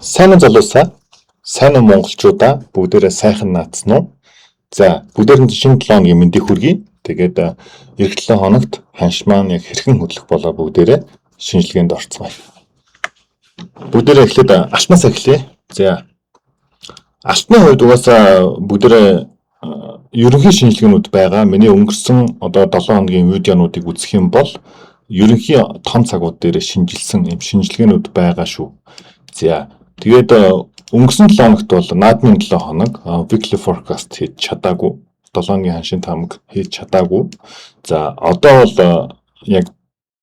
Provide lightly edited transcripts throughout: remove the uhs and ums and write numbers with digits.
Сайн уу залуусаа? Сайн уу монголчуудаа? Бүгдээрээ сайхан наацсан уу? За, бүгдээрэнд шинэ 7 хоногийн мэндийг хүргэе. Тэгээд эх 7 хоногт ханш маань яг хэрхэн хөдлөх болоо бүгдээрээ шинжилгээнд орцгоё. Бүгдээрээ эхлээд алтнаас эхлэе. За. Алтны хувьд угаасаа бүгдээрээ ерөнхий шинжилгээнүүд байгаа. Миний өнгөрсөн одоо 7 хоногийн видеонуудыг үзэх юм бол ерөнхий том цагууд дээр шинжилсэн юм шинжилгээнүүд байгаа шүү. За. Тэгээд өнгөрсөн 7 хоногт бол наадмын 7 хоног weekly forecast хийж чадаагүй. 7 хоногийн ханшийн таамаг хийж чадаагүй. За одоо бол яг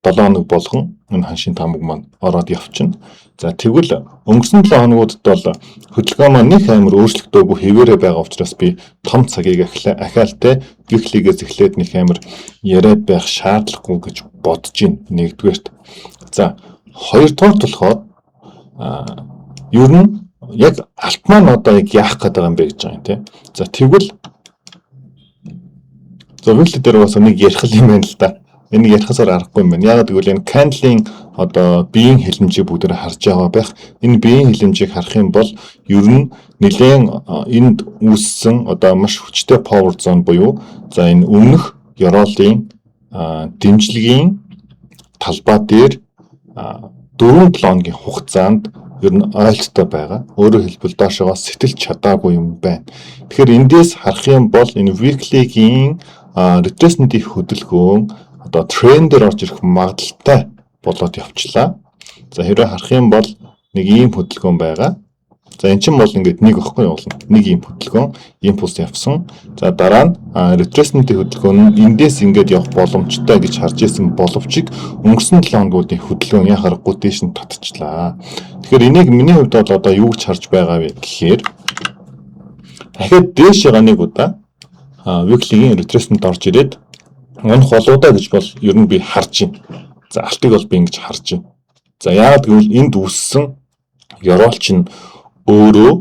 7 хоног болгон энэ ханшийн таамаг маань ороод явчихна. За тэгвэл өнгөрсөн 7 хоногудад бол хөдөлгөөн маань нэг амар өөрчлөгдөөгүй хэвээрээ байгаа учраас би том цагийг ахиалтай weekly-гээс эхлээд нэг амар яриад байх шаардлагагүй гэж бодож байна. Нэгдүгээрт. За хоёрдугаарт болохоор ер нь яг алт маань одоо яг яах гээд байгаа юм бэ гэж байгаа юм тий. За тэгвэл зөвлөлт дээр бас нэг ярих юм байна л да. Энийг ярихсаар аргагүй юм байна. Яг гэвэл энэ candle-ийн одоо биеийн хилэмжийг бүгдээр харж байгаа байх. Энэ биеийн хилэмжийг харах юм бол ер нь нэлээд энд үүссэн одоо маш хүчтэй power zone буюу за энэ өмнөх ёроолын дэмжлэгийн талбай дээр 4-7 хоногийн хугацаанд ер нь ойлттой байгаа. Өөрөөр хэлбэл доошоогоо сэтэлж чадаагүй юм байна. Тэгэхээр эндээс харах юм бол энэ weekly-гийн retracement-ийн хөдөлгөөн одоо трендээр орж ирэх магадaltaй болоод явчлаа. За хэрвээ харах юм бол нэг ийм хөдөлгөөн байгаа. За эн чинь бол ингээд нэг өгөхгүй болно. Нэг ийм хөдөлгөөн импульс явсан. За дараа нь retracement-ийн хөдөлгөөн нь эндээс ингээд явах боломжтой гэж харж ирсэн боловч өнгөрсөн 7 хоногуудын хөдөлгөөн яа харахгүй дээш нь татчихлаа. Тэгэхээр энийг миний хувьд бол одоо юу гэж харж байгаа вэ гэхээр дахиад дээш байгаа нэг удаа weekly-гийн retracement орж ирээд унах болоодаа гэж бол ер нь би харж байна. За алтыг бол би ингэж харж байна. За яагаад гэвэл энд үүссэн ёроолч нь өөрөө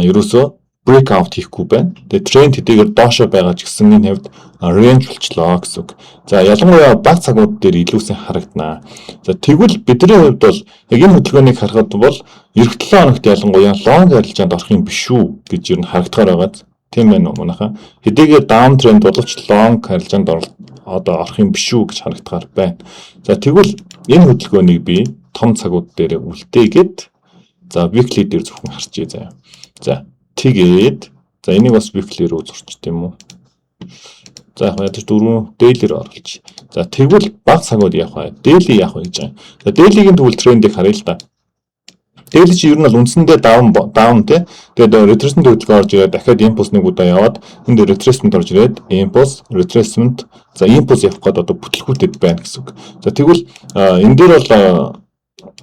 ерөөсөө breakout хийхгүй байна. Тэгээ тренд хэдийгээр доошоо байгаа ч гэсэн энэ хувьд range болчлоо гэсэн үг. За ялангуяа баг цагууд дээр илүүсэн харагданаа. За тэгвэл бидний хувьд бол яг энэ хөдөлгөөнийг харахад бол эх 7 хоногт ялангуяа long арилжаанд орох юм биш үү гэж ер нь харагдахаар байгаа. Тийм байна уу манайхаа. Хэдийгээр down trend боловч long арилжаанд одоо орох юм биш үү гэж харагдахаар байна. За тэгвэл энэ хөдөлгөөнийг би том цагууд дээр үлдээгээд за weekly дээр зөвхөн харчээ заяа. За тэгээд за энийг бас weekly руу зурчт юм уу? За яг ядаж 4 daily-ээр оруулж. За тэгвэл баг цагууд явах бай. Daily явах гэж байгаа. За daily-гийн тэгвэл трендийг харъя л да. Daily чи ер нь бол үндсэндээ down тий. Тэгээд retracement хөдөлгөөн орж ирээд дахиад impulse нэг удаа яваад энд retracement орж ирээд impulse retracement за impulse явах гээд одоо бүтлгүүтэд байна гэсэн үг. За тэгвэл энэ дээр бол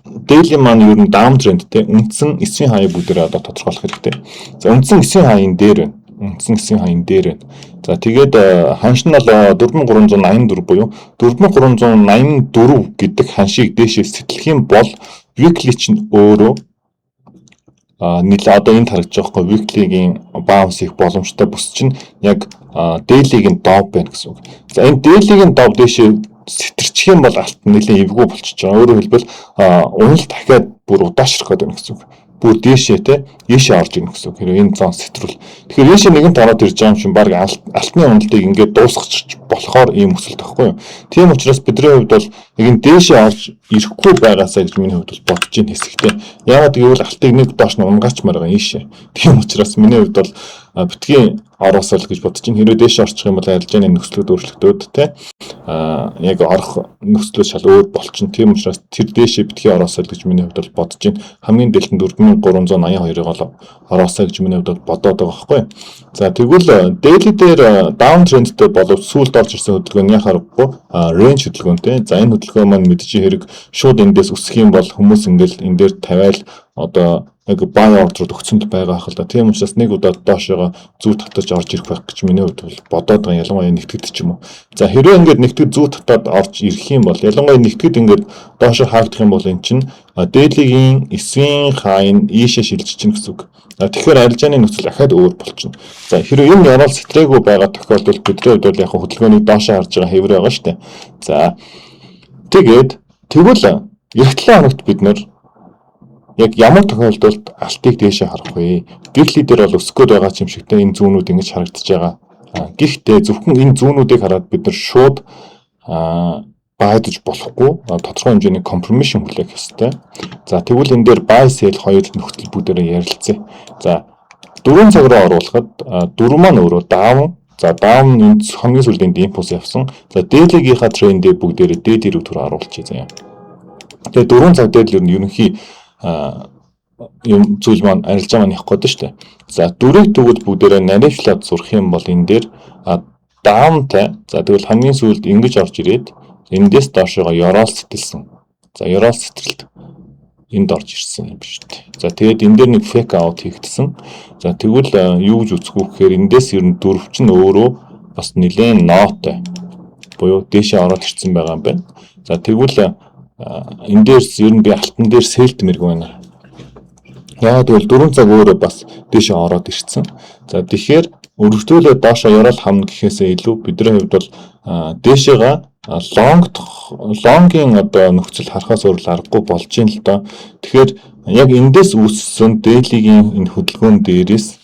daily маань ер нь down trendтэй үндсэн 9 хаяг бүгдээрээ одоо тодорхойлох хэрэгтэй. За үндсэн 9 хаягийн дээр байна. Үндсэн 9 хаягийн дээр байна. За тэгээд ханш нь бол 4384 буюу 4384 гэдэг ханшийг дээшээ сэтэлэх юм бол weekly чинь өөрөө нийлээ одоо энд харагдаж байгаа хгүй weekly-гийн bounce их боломжтой бүс чинь яг daily-гийн дов байна гэсэн үг. За энэ daily-гийн дов дээшээ сэтэрчих юм бол алт нэлээд эвгүй болчихж байгаа. Өөрөөр хэлбэл унал дахиад бүр удаашрах гэдэг байна гэсэн үг. Бүр дээшээ те ийшээ орж ирнэ гэсэн үг. Хэрвээ энэ зон сэтрүүл. Тэгэхээр ийшээ нэгэнт ороод ирж байгаа юм чинь баг алтны уналтыг ингээд дуусгах болохоор ийм өсөлт байхгүй юу. Тийм учраас бидний хувьд бол яг энэ дээшээ орж ирэхгүй байгаасаа гэж миний хувьд бол бодож ийн хэсэгтэй. Яагаад гэвэл алтыг нэг доош нь унгаач маргаа ийшээ. Тийм учраас миний хувьд бол битгий ороосол гэж бодож ийн. Хэрвээ дээшээ орчих юм бол арилжааны нөхцлүүд өөрчлөгдөөд те яг орох нөхцлүүд шал өөр болчихно. Тийм учраас тэр дээшээ битгий ороосол гэж миний хувьд бол бодож ийн. Хамгийн дэлгэнд 4382-ыг ороосоо гэж миний хувьд бол бодоод байгаа байхгүй. За тэгвэл daily дээр down trendтэй боловч сүүлд орж ирсэн хөдөлгөөн яхаарахгүй range хөдөлгөөнтэй. За энэ хөдөлгөөн маань мэдчихэе хэрэг шууд эндээс өсөх юм бол хүмүүс ингээл энэ дээр тавиал одоо яг buy order-ууд өгсөн л байгаа хэл да. Тийм учраас нэг удаа доошоо зүү татаж орж ирэх байх гэж миний хувьд бодоод байгаа. Ялангуяа нэгтгэд ч юм уу. За хэрвээ ингээд нэгтгэд зүү татаад орж ирэх юм бол ялангуяа нэгтгэд ингээд доошоо хаагдах юм бол эн чинь daily-гийн 9-ийн хайн ийшээ шилжиж чинь гэсэн үг. Тэгэхээр арилжааны нөхцөл дахиад өөр болчихно. За хэрвээ энэ яраал сэтрээгүй байгаа тохиолдолд бидний хувьд бол яг хөдөлгөөнийг доошоо харж байгаа хэвээр байгаа шүү дээ. За тэгээд тэгвэл эх 7 хоногт бид нэр яг ямар тохиолдолд алтыг дээшээ харах вэ? Гэрхлий дээр бол өсгөхөд байгаа юм шигтэй энэ зүүнүүд ингэж харагдаж байгаа. Гэхдээ зөвхөн энэ зүүнүүдийг хараад бид нар шууд байдаж болохгүй тодорхой хэмжээний компромишн хүлээх ёстой. За тэгвэл энэ дээр buy sell хоёр нөхцөл бүгдээрээ ярилцъя. За 4 цаг руу оруулахад 4 маань өөрөө down. За down энэ хамгийн сүүлийн импульс явсан. За daily-гийнхаа трендээ бүгдээрээ daily рүү төр оруулчихъя заяа. Тэгээ 4 цаг дээр л ерөнхий юм зүйл маань арилжаа маань явах гэдэг шүү дээ. За 4-ийг тэгвэл бүгдээрээ наривчлаад сурах юм бол энэ дээр downтай. За тэгвэл хамгийн сүүлд ингэж орж ирээд эндээс доошоо ёроол сэтэлсэн. За ёроол сэтэлт энд орж ирсэн юм биш үү. За тэгээд энэ дээр нэг fake out хийгдсэн. За тэгвэл юу гэж үзэх вэ гэхээр эндээс ер нь 4 чинь өөрөө бас нэлээд нотой. Буюу дээшээ ороод ирсэн байгаа юм байна. За тэгвэл энэ дээрс ер нь би алтан дээр сэлтмэрг байна. Яагаад гэвэл 4 цаг өөрөө бас дээшээ ороод ирсэн. За тэгэхээр өргөжлүүлээд доошоо ёроол хамна гэхээсээ илүү бидний хувьд бол дээшээгаа лонгийн одоо нөхцөл харахаас өөр аргагүй болж юм л доо. Тэгэхээр яг эндээс үүссэн daily-гийн энэ хөдөлгөөн дээрээс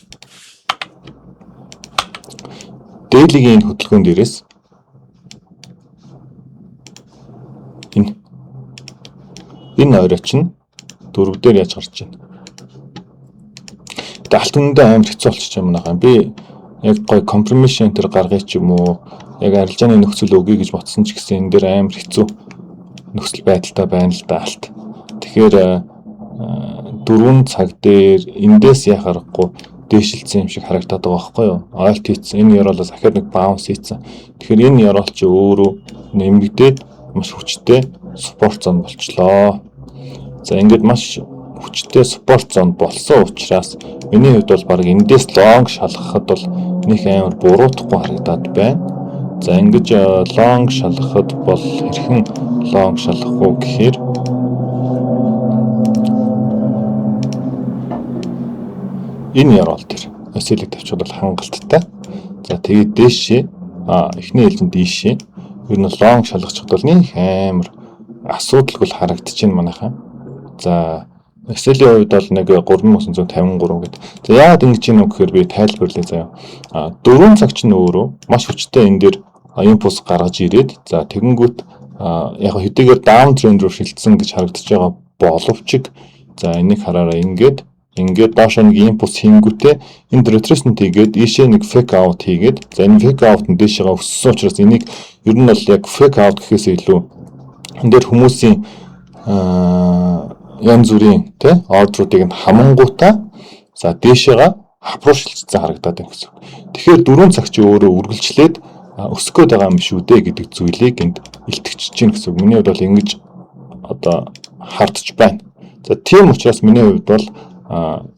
энэ орой чинь 4 дээр яаж гарч байна. Тэгээд алтан дээр амар хэцүү болчих юм байна. Би яг гой компромишн тэр гаргая ч юм уу, яг арилжааны нөхцөл өгье гэж ботсон ч гэсэн энэ дээр амар хэцүү нөхцөл байдалтай байна л да алт. Тэгэхээр 4 цаг дээр эндээс яах аргагүй дээшилсэн юм шиг харагдаад байгаа байхгүй юу? Ойлт хийсэн. Энэ ёроолоос ахаад нэг баунс хийсэн. Тэгэхээр энэ ёроол чи өөрөө нэмэгдээд маш хүчтэй спорт зон болчлоо. За ингээд маш хүчтэй спорт зон болсон учраас миний хувьд бол баг эндээс лонг шалгахад бол нэг амар буруутахгүй харагдаад байна. За ингэж лонг шалгахад бол хэрхэн лонг шалгах уу гэхээр энэ ёроол төр эсэлэг тавьчихвал бол хангалттай. За тэгээд дээшээ эхний ээлжинд дээшээ ер нь лонг шалгачихд бол нэг амар асуудалгүй харагдаж байна манайхаа. За эсэлийн хувьд бол нэг 3953 гэдэг. За яагаад ингэж юм уу гэхээр би тайлбарлая заяа. 4 цаг чинь өөрөө маш хүчтэй энэ дээр импульс гаргаж ирээд за тэгэнгүүт яг хэдийгээр даун тренд руу шилжсэн гэж харагдаж байгаа боловч за энийг хараараа ингээд доош нэг импульс хийнгүүтээ энэ retracement хийгээд ийшээ нэг fake out хийгээд за энэ fake out нь дээшээ өссөн учраас энийг ер нь бол яг fake out гэхээс илүү энэ дээр хүмүүсийн янз бүрийн ордруудыг нь хамангуудаа за дээшээгээ хавруу шилжсэн харагдаад байна гэсэн. Тэгэхээр 4 цаг чи өөрөө үргэлжлээд өсөх гээд байгаа юм шүү дээ гэдэг зүйлийг энд илтгэж чинь гэсэн. Миний хувьд бол ингэж одоо хардж байна. За тийм учраас миний хувьд бол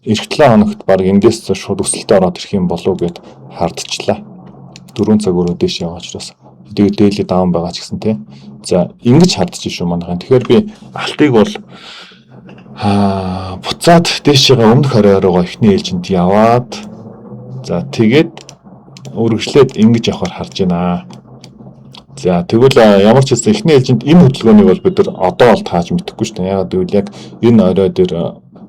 эх 7 хоногт баг эндээс шууд өсөлтөд ороод ирэх юм болов гэд хардчлаа. 4 цаг өөрөө дээш яваа учраас тэгээд дээли даун байгаа ч гэсэн тийм. За ингэж хардж шүү манайхан. Тэгэхээр би алтыг бол буцаад дээшээ өмнөх орой руугаа эхний ээлжинд яваад за тэгээд үргэлжлээд ингэж явахаар харж байна. За тэгвэл ямар ч хэсэг эхний ээлжинд энэ хөдөлгөөнийг бол бид нар одоо бол тааж мэдэхгүй шүү дээ. Ягаад гэвэл яг энэ орой дээр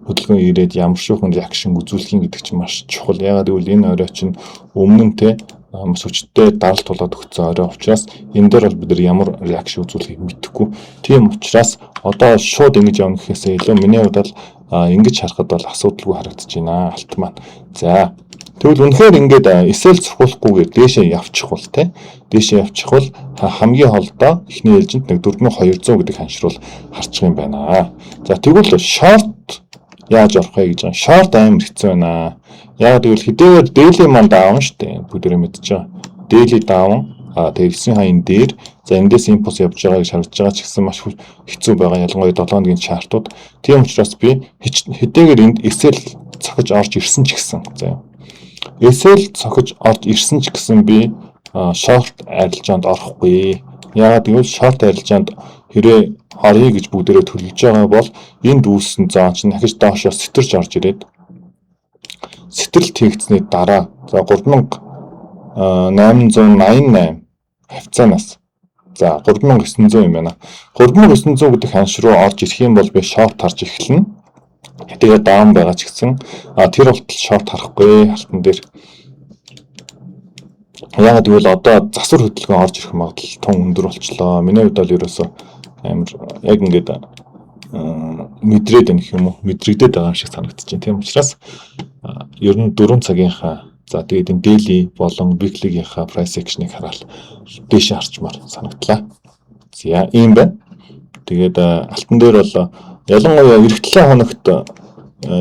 хөдөлгөөн ирээд ямар шүүхэн реакшн үзүүлэх юм гэдэг чинь маш чухал. Ягаад гэвэл энэ орой чинь өмнө нь маш хүчтэй даралт тулаад өгсөн орой учраас энэ дээр бол бид нар ямар реакшн үзүүлэхийг мэдэхгүй. Тийм учраас одоо шууд ингэж явна гэхээсээ илүү миний хувьд бол ингэж харахад бол асуудалгүй харагдаж байна алт маань. За тэгвэл үнэхээр ингээд эсэл цохиулахгүйгээр дээшээ явчих бол дээшээ явчих бол хамгийн холдоо эхний ээлжинд нэг 4200 гэдэг ханшруул харчих юм байна. За тэгвэл шорт яаж орох вэ гэж байна. Шорт амар хэцүү байна. Яг тэгвэл хэдийгээр daily маань даун шүү дээ. Бүгдээрээ мэдчихэж байгаа. Daily даун тэгээд 9 хаян дээр за эндээс импульс явж байгаа гэж харагдаж байгаа ч гэсэн маш хэцүү байгаа. Ялангуяа 7 хоногийн чартууд. Тийм учраас би хэдийгээр энд эсэл цохиж орж ирсэн ч гэсэн за эсэл цохиж орж ирсэн ч гэсэн би шорт арилжаанд орохгүй. Яагаад гэвэл шорт арилжаанд хэрэг орё гэж бүгдээрээ төлөвлөж байгаа бол энд үүссэн зоон чинь дахиж доошоо сэтэрч орж ирээд сэтэрэлт хийгдсэний дараа за 3888 хавцаанаас за 3900 юм байна. 3900 гэдэг ханш руу орж ирэх юм бол би шорт харж эхэлнэ. Тэгээд даун байгаа ч гэсэн тэр болтол шорт харахгүй алтан дээр. Яагаад гэвэл одоо засвар хөдөлгөөн орж ирэх магадлал тун өндөр болчлоо. Миний хувьд бол ерөөсөө амар яг ингээд мэдрээд байна гэх юм уу? Мэдрэгдээд байгаа юм шиг санагдаж байна. Тийм учраас ер нь 4 цагийнхаа за тэгээд энэ daily болон weekly-гийнхаа price action-ыг хараад дээшээ харчмаар санагдлаа. За ийм байна. Тэгээд алтан дээр бол ялангуяа эх 7 хоногт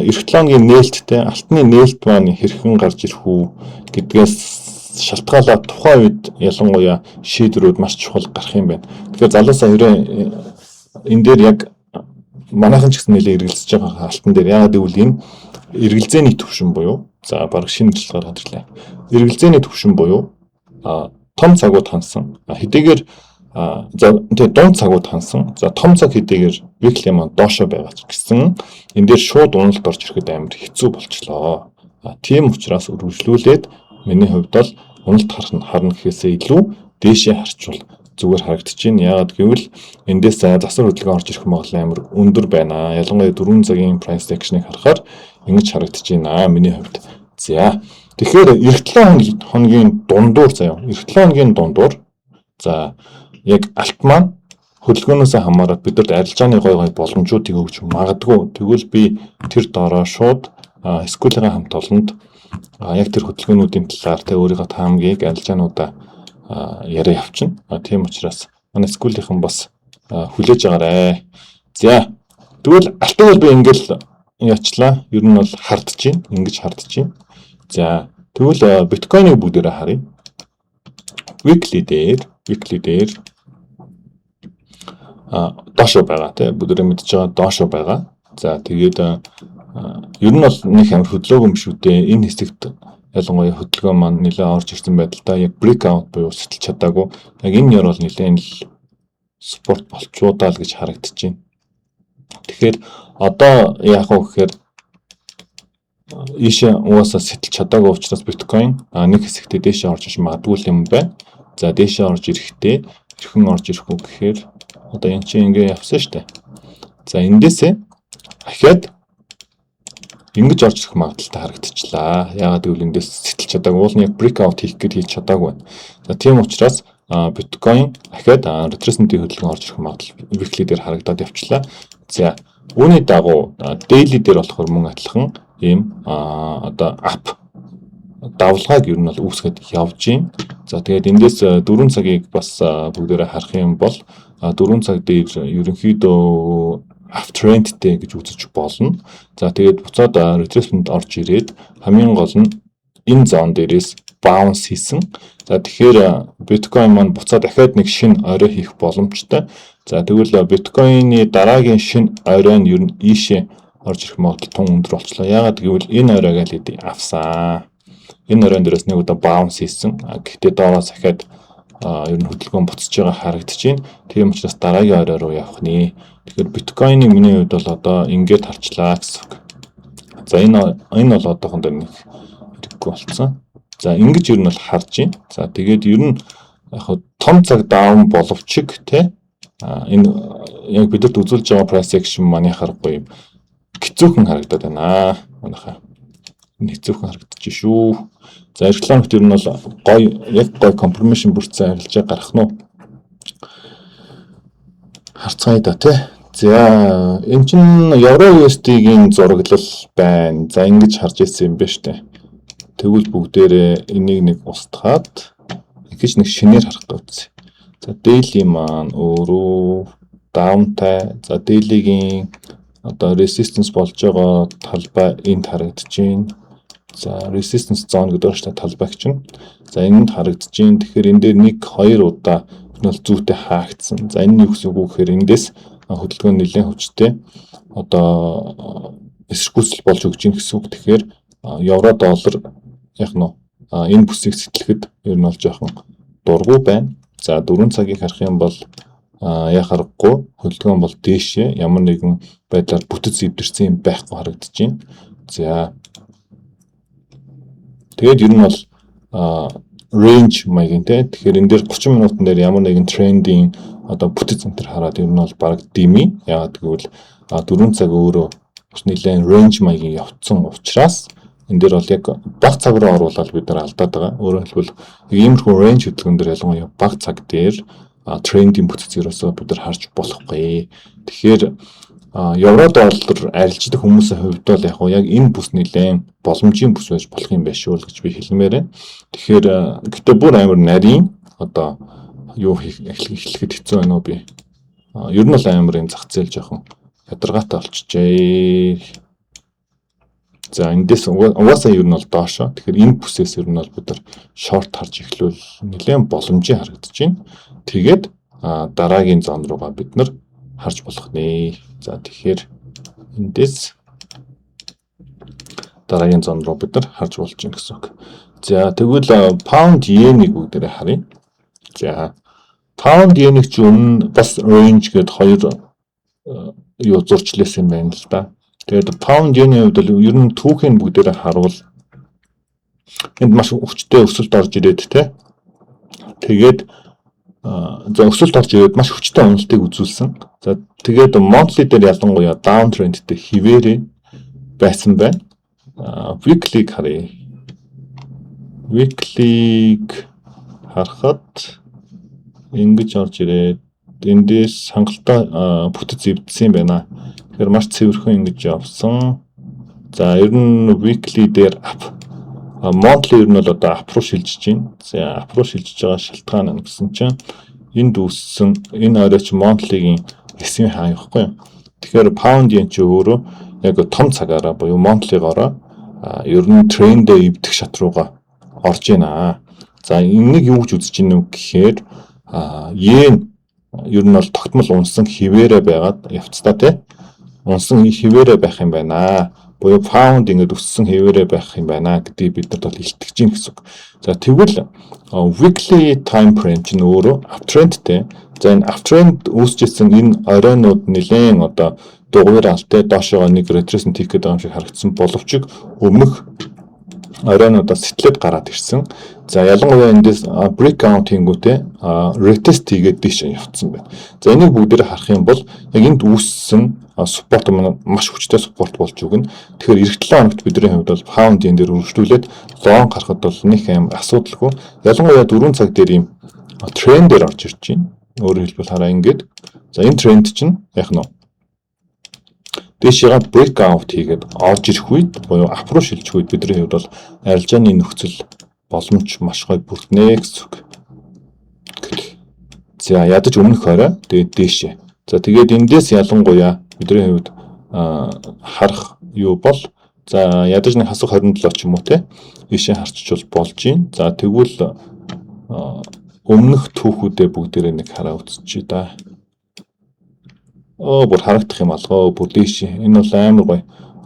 эх 7 хоногийн нээлттэй алтны нээлт маань хэрхэн гарч ирэх үү гэдгээс шалтгаалаад тухайн үед ялангуяа шийдвэрүүд маш чухал гарах юм байна. Тэгэхээр залуусаа хэрэг энэ дээр яг манайхан ч гэсэн нэлээд эргэлзэж байгаа алтан дээр яагаад гэвэл энэ эргэлзээний төвшин буюу за баг шинэ хэлээр хадгалаа. Эргэлзээний төвшин буюу том цагууд хансан хэдийгээр за тэгээ дунд цагууд хансан. За том цаг хэдийгээр weekly маань доошоо байгаа ч гэсэн энэ дээр шууд уналт орж ирэхэд амар хэцүү болчлоо. Тийм учраас үргэлжлүүлээд миний хувьд бол уналт харна гэхээсээ илүү дээшээ харчвал зүгээр харагдаж байна. Яагаад гэвэл эндээс засвар хөдөлгөөн орж ирэх магадлал амар өндөр байна. Ялангуяа 4 цагийн price action-ыг харахаар ингэж харагдаж байна миний хувьд. За тэгэхээр эх 7 хоногийн дундуур заяа. Эх 7 хоногийн дундуур за яг алт маань хөдөлгөөнөөс хамаарат бидэрт арилжааны гой боломжуудыг өгч магадгүй. Тэгвэл би тэр доороо шууд SQL-ийн хамт олонд яг тэр хөдөлгөөнүүдийн талаар тэ өөрийнхөө таамгийг арилжаануудаа яриа явчихна. Тийм учраас манай SQL-ийнхэн бас хүлээж агаарай. За тэгвэл алтан бол би ингээл яачлаа. Ер нь бол хардж байна. Ингэж хардж байна. За тэгвэл биткойныг бүгдээрээ харъя. Weekly дээр доошоо байгаа тий бүгдээ мэдж байгаа доошоо байгаа. За тэгээд ер нь бол нэг амар хөдлөөгүй юм шүү дээ. Энэ хэсэгт ялангуяа хөдөлгөөн маань нэлээд орж ирсэн байдалтай яг breakout буюу сэтэлж чадаагүй. Яг энэ ёр бол нэлээд спорт болчуудаа л гэж харагдаж байна. Тэгэхээр одоо яах вэ гэхээр ийшээ угаасаа сэтэлж чадаагүй учраас биткойн нэг хэсэгтээ дээшээ орж иж магадгүй юм байна. За дээшээ орж ирэхдээ хэрхэн орж ирэх үү гэхээр одоо энэ чинь ингээ явсан шүү дээ. За эндээсээ ахиад ингэж орж ирэх магадaltaй харагдчихлаа. Яагаад гэвэл эндээс сэтэлж чадаагүй уул нь яг breakout хийх гэж хийж чадаагүй байна. За тийм учраас биткойн ахиад retracement-ийн хөдөлгөөн орж ирэх магадлал weekly дээр харагдаад явчлаа. За үүний дагуу daily дээр болохоор мөн адилхан ийм одоо up давлгааг ер нь бол үүсгээд явж байна. За тэгээд эндээс 4 цагийг бас бүгдээрээ харах юм бол 4 цаг дээр ерөнхийдөө uptrendтэй гэж үзэж болно. За тэгээд буцаад retracement орж ирээд хамгийн гол нь энэ зон дээрээс bounce хийсэн. За тэгэхээр биткойн маань буцаад дахиад нэг шинэ орой хийх боломжтой. За тэгвэл биткойны дараагийн шинэ орой нь ер нь ийшээ орж ирэх магадлал тун өндөр болчлоо. Яагаад гэвэл энэ оройг л авсан. Энэ оройн дээрээс нэг удаа bounce хийсэн. Гэхдээ доороос дахиад ер нь хөдөлгөөн буцаж байгаа харагдаж байна. Тийм учраас дараагийн орой руу явах нэ. Тэгэхээр биткойны миний хувьд бол одоо ингээд харчлаа гэсэн үг. За энэ бол одоохондоо нэг хэрэггүй болсон. За ингэж ер нь бол харж байна. За тэгээд ер нь яг том цаг даун боловч те энэ яг бидэд үзүүлж байгаа price action маань харахгүй юм. Хэцүүхэн харагдаад байна. Манайхаа энэ хэцүүхэн харагдаж шүү. За рекламт ер нь бол гой confirmation бүртсэн арилжаа гарах нь харцгаая да тий. За энэ чинь Euro USD-ийн зураглал байна. За ингэж харж ирсэн юм байна штэ. Тэгвэл бүгдээрээ энийг нэг устгаад ингэж нэг шинээр харах гэсэн. За daily маань өөрөө downтай. За daily-гийн одоо resistance болж байгаа талбай энд харагдаж байна. За resistance zone гэдэг нь талбай чинь. За энд харагдаж байна. Тэгэхээр энэ дээр 1 2 удаа бол зүйтэй хаагдсан. За энэ нь юу гэсэн үг вэ гэхээр эндээс хөдөлгөөн нэлээд хүчтэй одоо эсэргүүцэл болж өгч ийн гэсэн үг. Тэгэхээр евро доллар яг нь энэ бүсийг сэтэлхэд ер нь бол жоохон дургу байна. За 4 цагийг харах юм бол яхахгүй хөдөлгөөн бол дээшээ ямар нэгэн байдлаар бүтэц зэвдэрсэн юм байхгүй харагдаж байна. За тэгээд ер нь бол range маягийн те. Тэгэхээр энэ дээр 30 минутын дээр ямар нэгэн трендing одоо бүтэц центр хараад ер нь бол баг дими. Яагаад гэвэл 4 цаг өөрөө бас нэлээд range маягийн явцсан учраас энэ дээр бол яг бага цаг руу оруулаад бид нар алдаад байгаа. Өөрөөр хэлбэл иймэрхүү range хөдөлгөөн дээр ялангуяа бага цаг дээр трендийн бүтц ерөөсөө бид нар харж болохгүй. Тэгэхээр евро доллар арилждаг хүмүүсийн хувьд бол яг энэ бүс нэлээд боломжийн бүс байж болох юм байна шүү л гэж би хэлмээр байна. Тэгэхээр гэтээ бүр амар нарийн одоо юу эхлэхэд хэцүү байна уу би. Ер нь бол амар энэ зах зээл жоохон ядаргаатай болчихжээ. За эндээс угаасаа ер нь бол доошо. Тэгэхээр энэ бүсээс ер нь бол бид нар шорт харж эхлүүл нэлээд боломжийн харагдаж байна. Тэгээд дараагийн зон руугаа бид нар харж болох нэ. За тэгэхээр эндээс дараагийн зон руу бид нар харж болж байна гэсэн үг. За тэгвэл pound yen-ийг бүгдээрээ харъя. За pound yen-ийг ч өмнө бас range гээд хоёр юу зурчлээсэн юм байна л да. Тэгээд pound yen-ийн хувьд бол ер нь түүхийг бүгдээрээ харуул энд маш хүчтэй өсөлт орж ирээд те. Тэгээд за өсөлт орж ирээд маш хүчтэй уналтыг үзүүлсэн. За тэгээд monthly дээр ялангуяа downtrendтэй хിവэрээ байсан байна. Weekly-г харъя. Weekly-г харахад ингэж орж ирээд эндээс хангалттай бүтэц эвдсэн юм байна. Тэгэхээр маш цэвэрхэн ингэж явсан. За ер нь weekly дээр monthly ер нь бол одоо up руу шилжиж байна. За up руу шилжиж байгаа шалтгаан нь гэсэн чинь энд үүссэн энэ оройч monthly-гийн эсвийн хаа явахгүй юу. Тэгэхээр pound yen ч өөрөө яг том цагаараа буюу monthly-гоороо ер нь трендээ эвдэх шат руугаа орж байна. За энийг юу гэж үзэж байна вэ гэхээр yen ер нь бол тогтмол унсан хിവэрэ байгаад явцдаа тий. Унсан хിвэрэ байх юм байна. Буюу pound ингэж өссөн хിвэрэ байх юм байна гэдгийг бид нар бол илтгэж гин гэсэн үг. За тэгвэл weekly time frame чинь өөрөө uptrendтэй. За энэ uptrend үүсчихсэн энэ оройнууд нэлээд одоо дугуйр алтай доошоо нэг retracement хийх гэдэг юм шиг харагдсан боловч өмнөх оройнуудаас сэтлээд гараад ирсэн. За ялангуяа эндээс breakout хийнгүүтээ retest хийгээд дээш явцсан байна. За энийг бүгдээр харах юм бол яг энд үүссэн support маш хүчтэй support болж өгнө. Тэгэхээр эх 7 хоногт бидний хувьд бол pound yen дээр өргөжлүүлээд long гарахад бол нэг юм асуудалгүй. Ялангуяа 4 цаг дээр ийм трендээр орж ирж байна. Өөрөөр хэлбэл хараа ингээд. За энэ тренд чинь яг нь дээшээ breakout хийгээд орж ирэх үед буюу up руу шилжих үед бидний хувьд бол арилжааны нөхцөл боломж маш гоё бүрднэ гэсэн үг. За ядаж өмнөх орой тэгээд дээшээ. За тэгээд эндээс ялангуяа бидний хувьд харах юу бол за ядаж нэг хасах 27 ч юм уу те ийшээ харчиж болж байна. За тэгвэл өмнөх түүхүүдээ бүгдээрээ нэг хараа үзчихье да. Бүр харагдах юм алгаа бүр дээшээ. Энэ бол амар гоё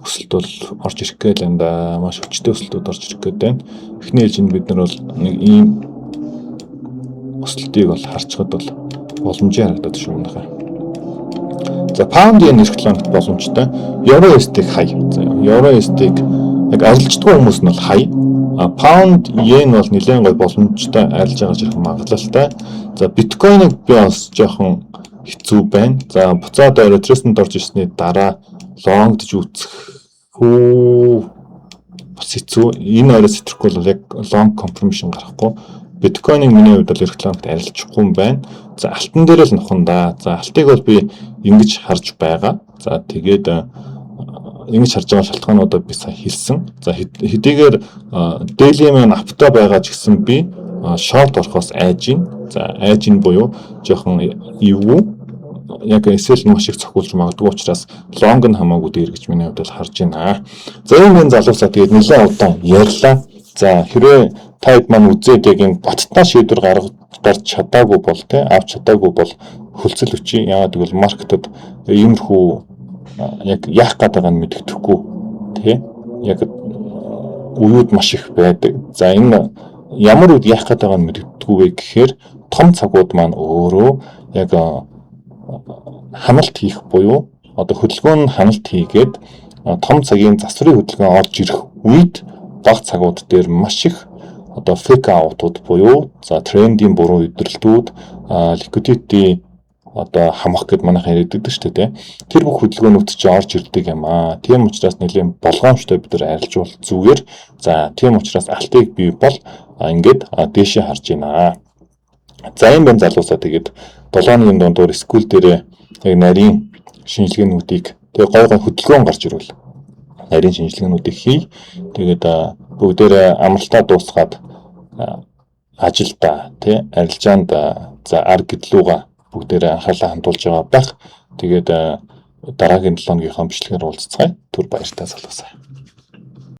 өсөлт бол орж ирэх гээл юм да. Маш хүчтэй өсөлтүүд орж ирэх гээд байна. Эхний ээлжинд бид нар бол нэг ийм өсөлтийг бол харцгаад бол боломжтой харагдаад шүү өнөхөө. За pound yen эх 7 хоногт боломжтой. Euro USD хай. За Euro USD яг арилждаг хүмүүс нь бол хай. Pound yen бол нэлээд гоё боломжтой арилж байгаа зэрэг магадлалтай. За биткойныг би бас жоохон хэцүү байна. За буцаад retracement орж ирсний дараа long гэж үзэх хөө бас хэцүү. Энэ орой сэтрэхгүй бол яг long confirmation гарахгүй. Биткойныг миний хувьд бол эх 7 хоногт арилжахгүй юм байна. За алтан дээр л нухан да. За алтыг бол би ингэж харж байгаа. За тэгээд ингэж харж байгаа шалтгаануудаа би сая хэлсэн. За хэдийгээр daily man апта байгаа ч гэсэн би short орохоос айж гин. За айж гин буюу жоохон эвгүй яг эсвэл маш их цохиулж магадгүй учраас long нь хамаагүй дээр гэж миний хувьд бол харж байна. За энэ залуусаа тэгээд нэлээд удаан ярьлаа. За хэрвээ тайд маань үзээд яг юм боттой шийдвэр гарч чадаагүй бол те авч чадаагүй бол хөлцөл өчий. Яагаад гэвэл маркетад иймэрхүү яг яах гэдэг нь мэддэхгүй тий яг уууд маш их байдаг. За энэ ямар үед яах гэдэг нь мэддэхгүй вэ гэхээр том цагууд маань өөрөө яг ханалт хийх буюу одоо хөдөлгөөн ханалт хийгээд том цагийн засварын хөдөлгөөн орж ирэх үед бага цагууд дээр маш их одоо fake out-ууд буюу за трендийн буруу өдрөлтүүд liquidity одоо хамах гэд манайхан ярьдаг шүү дээ. Тэр бүх хөдөлгөөнүүд чинь орж ирдэг юм аа. Тийм учраас нэлийн болгоомжтой бид нар арилжуул зүгээр. За тийм учраас алтыг бий бол ингээд дээшээ харж байна. За энэ байна залуусаа тэгээд 7 хоногийн дундуур скул дээрээ яг нарийн шинжилгээнүүдийг тэгээ гой хөдөлгөөн гарч ирвэл нарийн шинжилгээнүүдийг хий. Тэгээд бүгдээрээ амралтаа дуусгаад ажилда тий арилжаанд за ар гэдлүүга бүгдээрээ анхаарлаа хандуулж байгаа байх. Тэгээд дараагийн 7 хоногийнхаа бичлэгээр уулзцгаая. Түр баяртай залуусаа.